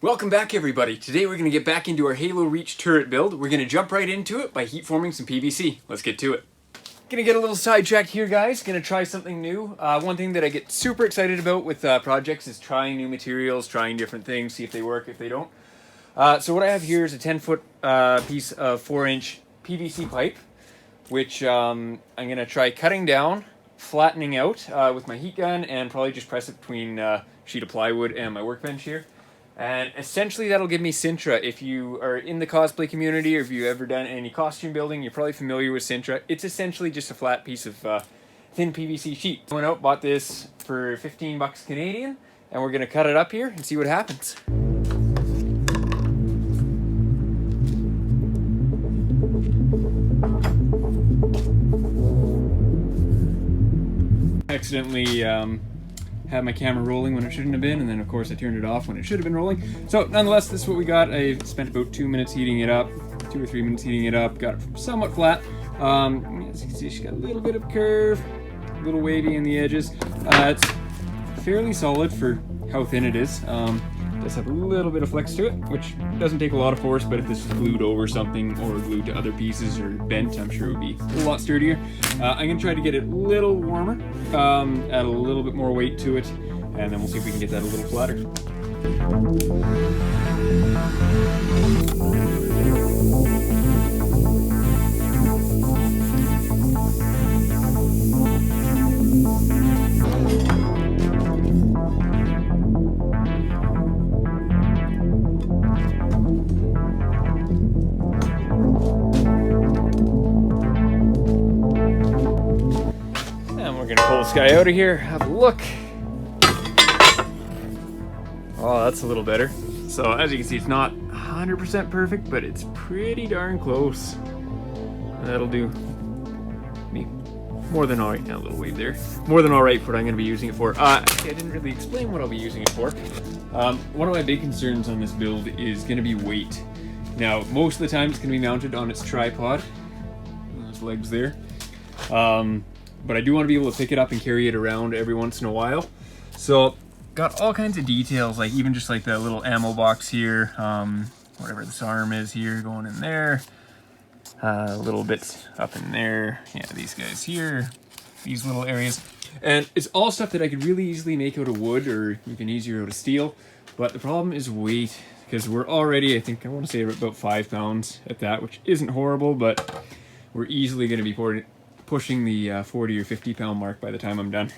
Welcome back, everybody. Today we're going to get back into our Halo Reach turret build. We're going to jump right into it by heat forming some PVC. Let's get to it. Gonna get a little sidetracked here, guys. Gonna try something new. One thing that I get super excited about with projects is trying new materials, trying different things, see if they work, if they don't. So what I have here is a 10-foot piece of 4-inch PVC pipe, which I'm gonna try cutting down, flattening out with my heat gun, and probably just press it between a sheet of plywood and my workbench here. And essentially that'll give me Sintra. If you are in the cosplay community or if you've ever done any costume building, you're probably familiar with Sintra. It's essentially just a flat piece of thin PVC sheet. I went out, bought this for 15 bucks Canadian, and we're gonna cut it up here and see what happens. Accidentally had my camera rolling when it shouldn't have been, and then of course I turned it off when it should have been rolling. So nonetheless, this is what we got. I spent about 2 minutes heating it up, 2 or 3 minutes heating it up, got it somewhat flat. As you can see, she's got a little bit of curve, a little wavy in the edges. It's fairly solid for how thin it is. It does have a little bit of flex to it, which doesn't take a lot of force, but if this is glued over something or glued to other pieces or bent, I'm sure it would be a lot sturdier. I'm going to try to get it a little warmer, add a little bit more weight to it, and then we'll see if we can get that a little flatter. We're gonna pull this guy out of here, have a look. Oh, that's a little better. So as you can see, it's not 100% perfect, but it's pretty darn close. That'll do me more than all right. Now, a little wave there. More than all right for what I'm gonna be using it for. Actually, I didn't really explain what I'll be using it for. One of my big concerns on this build is gonna be weight. Now, most of the time it's gonna be mounted on its tripod. Those legs there. But I do want to be able to pick it up and carry it around every once in a while. So got all kinds of details, like even just like the little ammo box here, whatever this arm is here going in there, a little bit up in there, yeah, these guys here, these little areas. And it's all stuff that I could really easily make out of wood or even easier out of steel. But the problem is weight, because we're already, I want to say about 5 pounds at that, which isn't horrible, but we're easily going to be pushing the 40 or 50 pound mark by the time I'm done.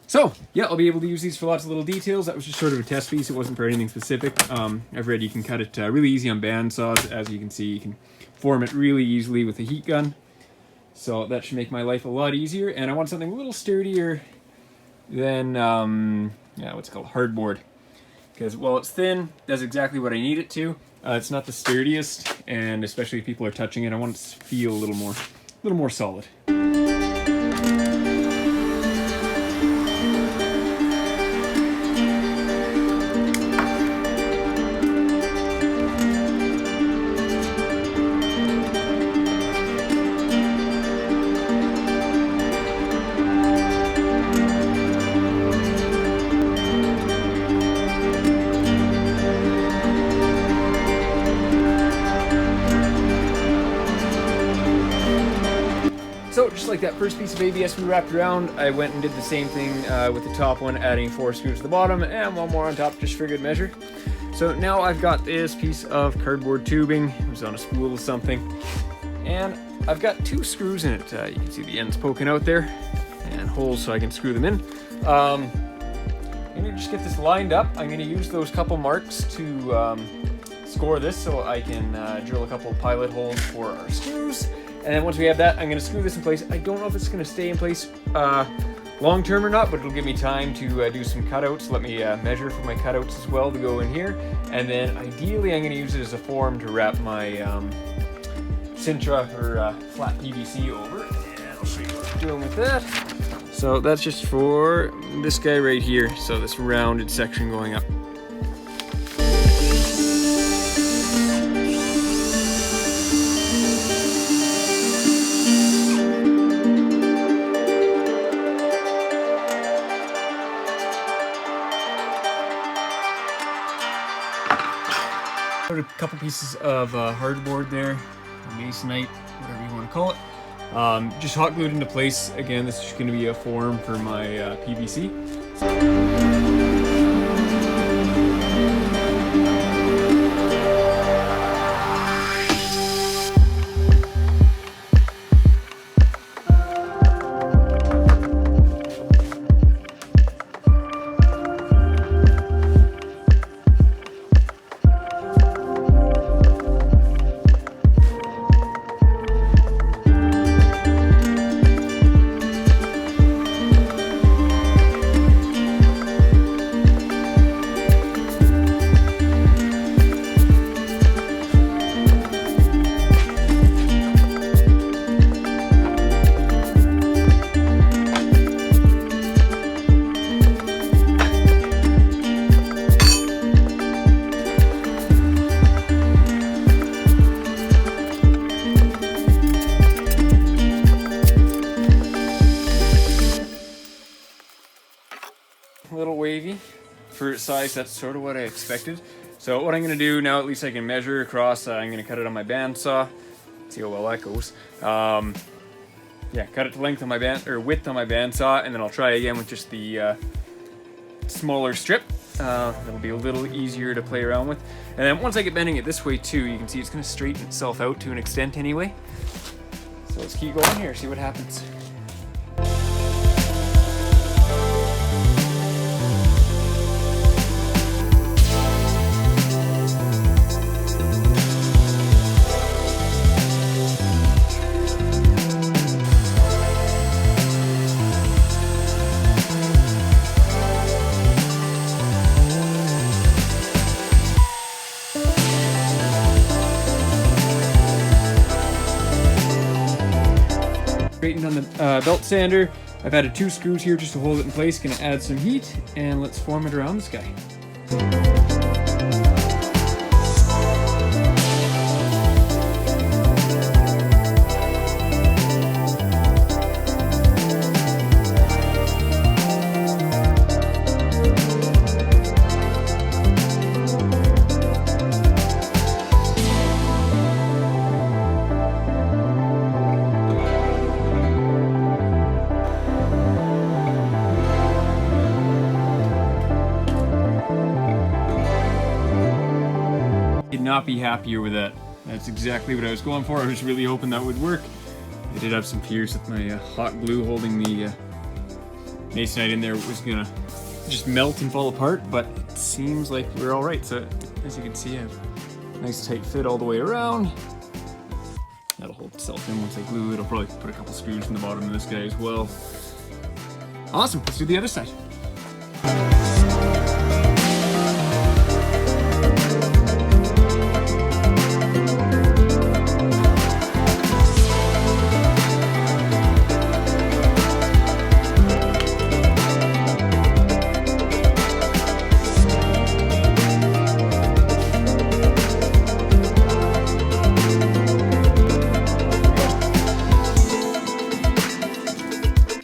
So yeah, I'll be able to use these for lots of little details. That was just sort of a test piece. It wasn't for anything specific. I've read you can cut it really easy on bandsaws. As you can see, you can form it really easily with a heat gun. So that should make my life a lot easier. And I want something a little sturdier than, yeah, what's it called, hardboard. Because while it's thin, that's exactly what I need it to. It's not the sturdiest, and especially if people are touching it, I want it to feel a little more solid. just like that first piece of ABS we wrapped around, I went and did the same thing with the top one, adding 4 screws to the bottom and 1 more on top just for good measure. So now I've got this piece of cardboard tubing. It was on a spool or something. And I've got 2 screws in it. You can see the ends poking out there and holes so I can screw them in. I'm gonna just get this lined up. I'm gonna use those couple marks to score this so I can drill a couple pilot holes for our screws. And then once we have that, I'm gonna screw this in place. I don't know if it's gonna stay in place long term or not, but it'll give me time to do some cutouts. Let me measure for my cutouts as well to go in here. And then ideally I'm gonna use it as a form to wrap my Sintra or flat PVC over. And I'll show you what I'm doing with that. So that's just for this guy right here. So this rounded section going up. Put a couple pieces of hardboard there, masonite, whatever you want to call it. Just hot glued into place. Again, this is just going to be a form for my PVC. A little wavy for its size. That's sort of what I expected. So what I'm going to do now, at least I can measure across. I'm going to cut it on my bandsaw. See how well that goes. Yeah, cut it to length on my width on my bandsaw, and then I'll try again with just the smaller strip. That'll be a little easier to play around with. And then once I get bending it this way too, you can see it's going to straighten itself out to an extent anyway. So let's keep going here, see what happens. Straightened on the belt sander. I've added 2 screws here just to hold it in place. Gonna add some heat and let's form it around this guy. Could not be happier with that. That's exactly what I was going for. I was really hoping that would work. I did have some fears that my hot glue holding the masonite in there was gonna just melt and fall apart, but it seems like we're all right. So as you can see, I have a nice tight fit all the way around. That'll hold itself in once I glue it. I'll probably put a couple screws in the bottom of this guy as well. Awesome, let's do the other side.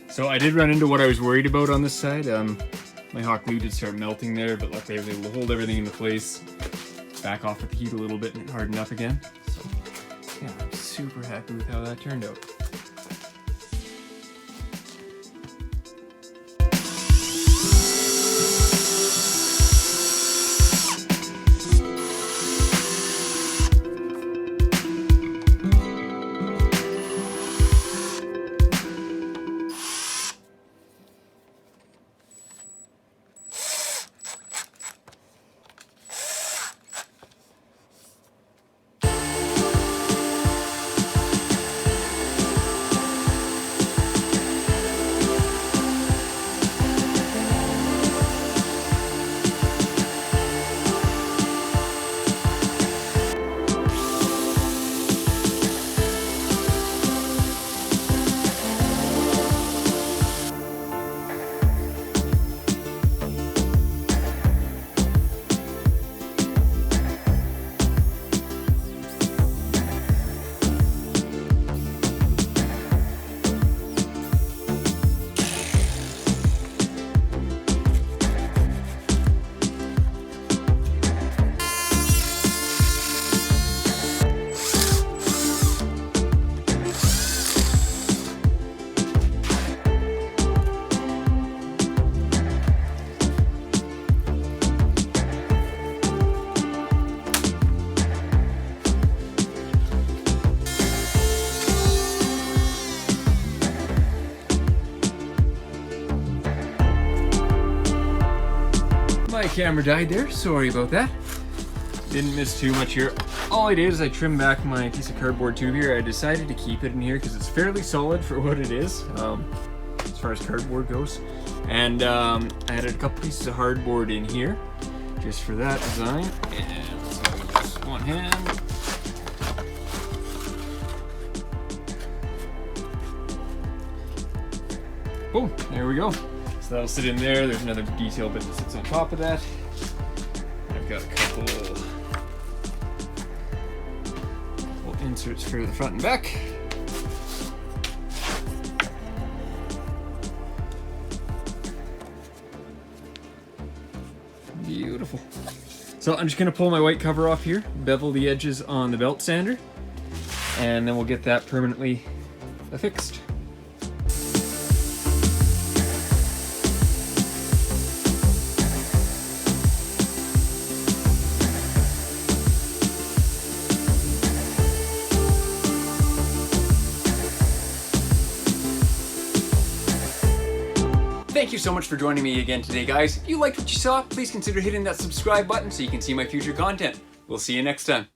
So I did run into what I was worried about on this side. My hot glue did start melting there, but luckily I was able to hold everything into place, back off with the heat a little bit, and it hardened up again. So yeah, I'm super happy with how that turned out. My camera died there, sorry about that. Didn't miss too much here. All I did is I trimmed back my piece of cardboard tube here. I decided to keep it in here because it's fairly solid for what it is, as far as cardboard goes. And I added a couple pieces of hardboard in here, just for that design. And let's hold this one hand. Boom, there we go. So that'll sit in there. There's another detail bit that sits on top of that. I've got a couple inserts for the front and back. Beautiful. So I'm just gonna pull my white cover off here, bevel the edges on the belt sander, and then we'll get that permanently affixed. Thank you so much for joining me again today, guys. If you liked what you saw, please consider hitting that subscribe button so you can see my future content. We'll see you next time.